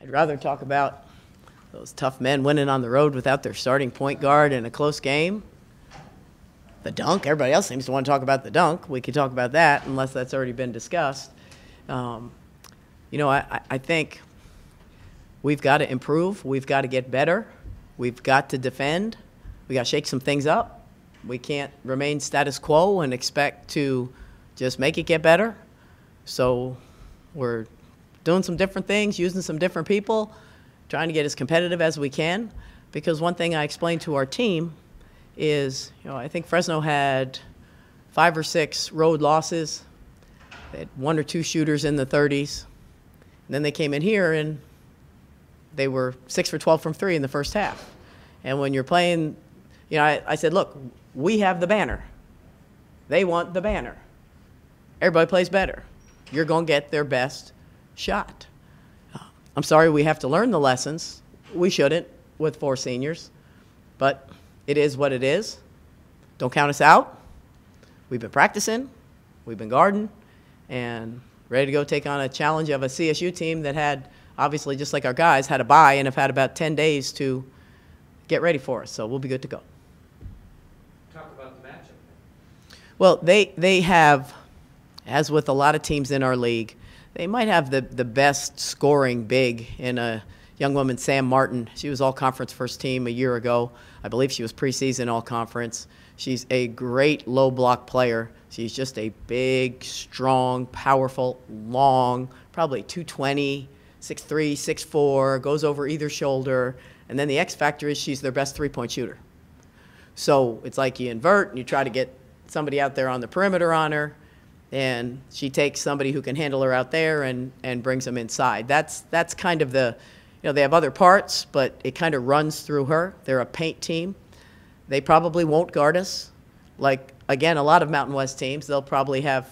I'd rather talk about those tough men winning on the road without their starting point guard in a close game. The dunk, everybody else seems to want to talk about the dunk. We could talk about that unless that's already been discussed. I think we've got to improve. We've got to get better. We've got to defend. We got to shake some things up. We can't remain status quo and expect to just make it get better. So we're doing some different things, using some different people, trying to get as competitive as we can. Because one thing I explained to our team is, I think Fresno had 5 or 6 road losses. They had 1 or 2 shooters in the 30s. And then they came in here and they were 6 for 12 from 3 in the first half. And when you're playing, I said, look, we have the banner. They want the banner. Everybody plays better. You're going to get their best shot. I'm sorry we have to learn the lessons. We shouldn't with 4 seniors. But it is what it is. Don't count us out. We've been practicing. We've been guarding. And ready to go take on a challenge of a CSU team that had, obviously, just like our guys, had a bye and have had about 10 days to get ready for us. So we'll be good to go. Talk about the matchup. Well, they have, as with a lot of teams in our league, they might have the best scoring big in a young woman, Sam Martin. She was all-conference first team a year ago. I believe she was preseason all-conference. She's a great low-block player. She's just a big, strong, powerful, long, probably 220, 6'3", 6'4", goes over either shoulder. And then the X factor is she's their best three-point shooter. So it's like you invert and you try to get somebody out there on the perimeter on her, and she takes somebody who can handle her out there and brings them inside. That's kind of the, they have other parts, but it kind of runs through her. They're a paint team. They probably won't guard us. Like, again, a lot of Mountain West teams, they'll probably have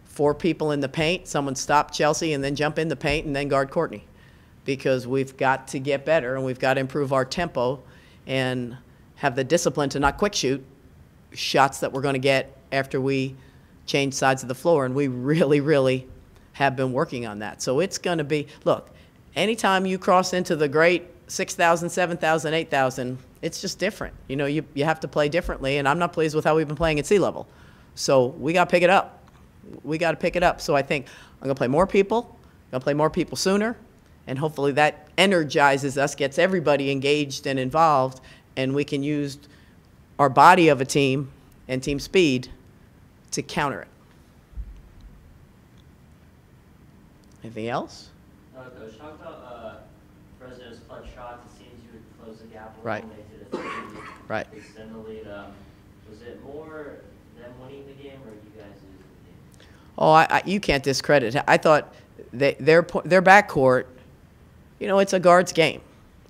4 people in the paint, someone stop Chelsea and then jump in the paint and then guard Courtney, because we've got to get better and we've got to improve our tempo and have the discipline to not quick shoot shots that we're going to get after we change sides of the floor. And we really, really have been working on that. So it's going to be, look, anytime you cross into the great 6,000, 7,000, 8,000, it's just different. You have to play differently, and I'm not pleased with how we've been playing at sea level. So we got to pick it up. We got to pick it up. So I think I'm going to play more people. I'm going to play more people sooner, and hopefully that energizes us, gets everybody engaged and involved, and we can use our body of a team and team speed to counter it. Anything else? Coach, talk about Fresno's clutch shots. It seems you would close the gap a Right. little, make it a 3, Right. extend the lead. Was it more them winning the game or you guys losing the game? Oh, you can't discredit it. I thought their backcourt, it's a guard's game.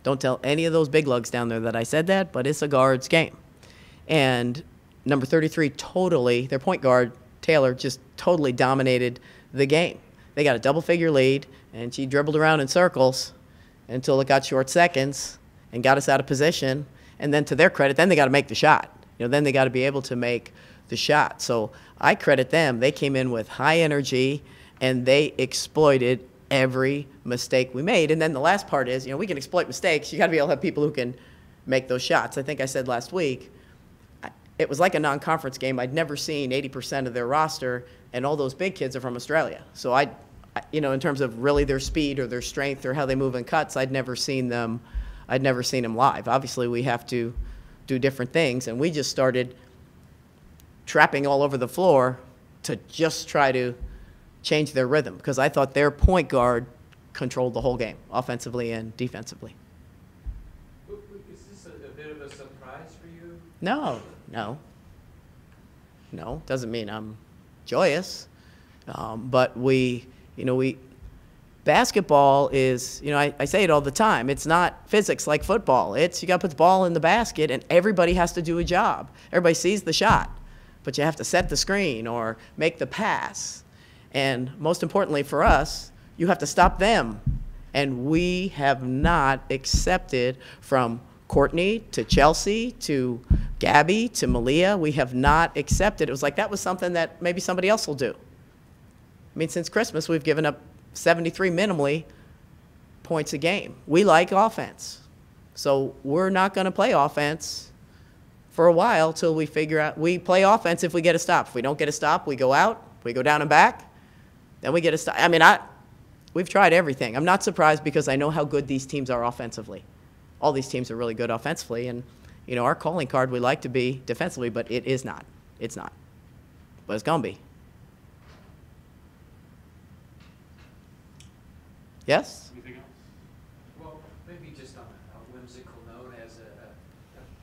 Don't tell any of those big lugs down there that I said that, but it's a guard's game. And number 33 totally, their point guard, Taylor, just totally dominated the game. They got a double-figure lead, and she dribbled around in circles until it got short seconds and got us out of position. And then to their credit, then they got to make the shot. Then they got to be able to make the shot. So I credit them. They came in with high energy, and they exploited every mistake we made. And then the last part is, we can exploit mistakes. You got to be able to have people who can make those shots. I think I said last week, it was like a non-conference game. I'd never seen 80% of their roster, and all those big kids are from Australia. So in terms of really their speed or their strength or how they move in cuts, I'd never seen them live. Obviously, we have to do different things, and we just started trapping all over the floor to just try to change their rhythm, because I thought their point guard controlled the whole game, offensively and defensively. Is this a bit of a surprise for you? No. Doesn't mean I'm joyous. But basketball is, I say it all the time. It's not physics like football. It's you got to put the ball in the basket, and everybody has to do a job. Everybody sees the shot, but you have to set the screen or make the pass. And most importantly for us, you have to stop them. And we have not accepted, from Courtney to Chelsea to Gabby to Malia, we have not accepted. It was like that was something that maybe somebody else will do. I mean, since Christmas, we've given up 73 minimally points a game. We like offense. So we're not going to play offense for a while till we figure out. We play offense if we get a stop. If we don't get a stop, we go out, we go down and back, then we get a stop. I mean, we've tried everything. I'm not surprised because I know how good these teams are offensively. All these teams are really good offensively, and you know, our calling card, we like to be defensively, but it is not. It's not. But it's going to be. Yes? Anything else? Well, maybe just on a whimsical note, as an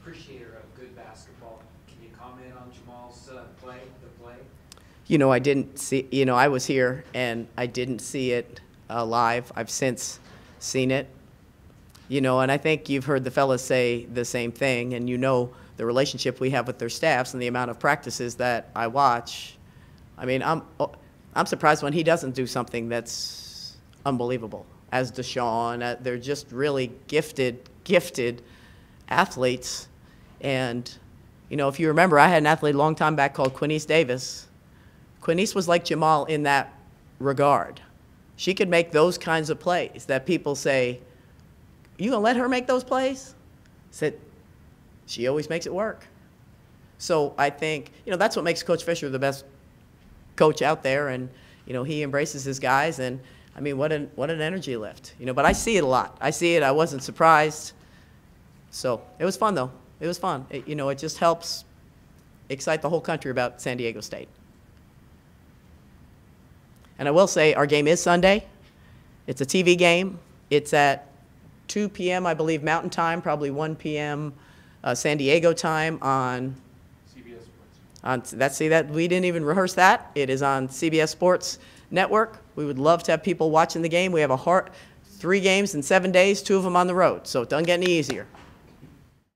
appreciator of good basketball, can you comment on Jamal's play? You know, I didn't see, you know, I was here and I didn't see it live. I've since seen it. You know, and I think you've heard the fellas say the same thing, and you know the relationship we have with their staffs and the amount of practices that I watch. I mean, I'm surprised when he doesn't do something that's unbelievable. As Deshaun, they're just really gifted athletes. And, you know, if you remember, I had an athlete a long time back called Quinice Davis. Quinice was like Jamal in that regard. She could make those kinds of plays that people say, you gonna let her make those plays? Said, she always makes it work. So I think, you know, that's what makes Coach Fisher the best coach out there, and, you know, he embraces his guys, and, I mean, what an energy lift. You know, but I see it a lot. I see it. I wasn't surprised. So it was fun, though. It was fun. You know, it just helps excite the whole country about San Diego State. And I will say our game is Sunday. It's a TV game. It's at 2 p.m., I believe, Mountain Time, probably 1 p.m. San Diego time on CBS Sports. See that we didn't even rehearse that. It is on CBS Sports Network. We would love to have people watching the game. We have 3 games in 7 days, 2 of them on the road, so it doesn't get any easier.